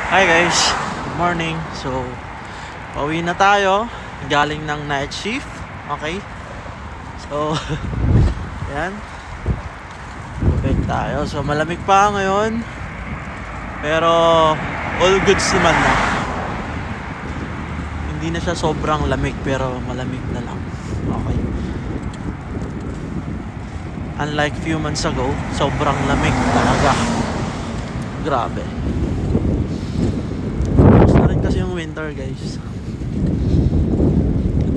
Hi guys, good morning. So, pauwi na tayo. Galing ng night shift. Okay. So, yan. Balik tayo. So, malamig pa ngayon. Pero, all goods naman na. Hindi na siya sobrang lamig, pero malamig na lang. Okay. Unlike few months ago, sobrang lamig talaga. Grabe. Kasi yung winter, guys.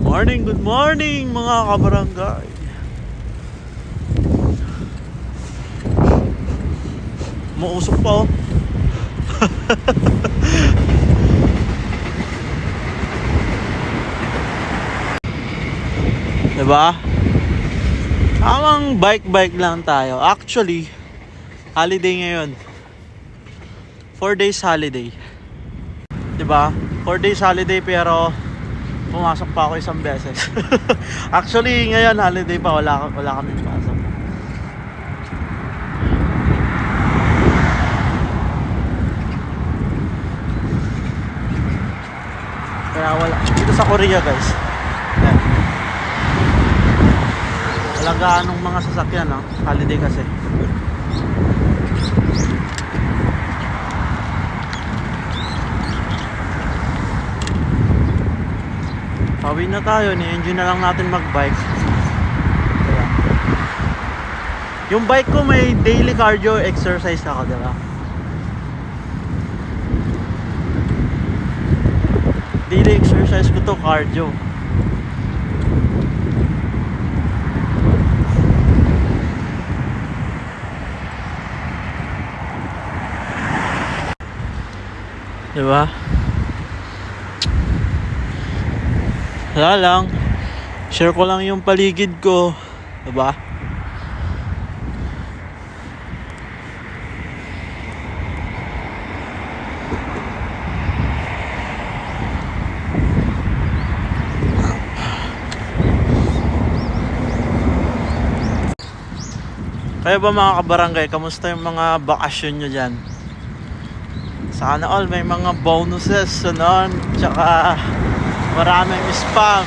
Good morning mga kabarangay. Muusok pa oh. Diba? Tamang bike lang tayo. Actually, holiday ngayon. 4 days holiday. Diba? 4 days holiday pero pumasok pa ako isang beses. Actually, ngayon holiday pa, wala kami pasok. Kaya wala. Dito sa Korea, guys. Yan. Walang gaanong mga sasakyan, no? Holiday kasi. Pauwi na tayo, ni-enjoy na lang natin mag-bike. Kaya. Yung bike ko may daily cardio exercise ako, diba? Daily exercise ko to, cardio. Diba? Wala lang. Share ko lang yung paligid ko. Diba? Kaya ba mga kabarangay, kamusta yung mga bakasyon nyo dyan? Sana all may mga bonuses, ano? Tsaka maraming spam.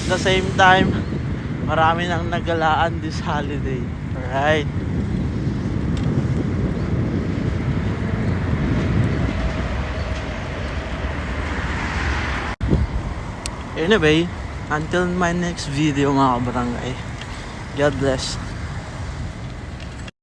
At the same time, marami nang nagalaan this holiday. Alright. Anyway, until my next video mga kabarangay, God bless.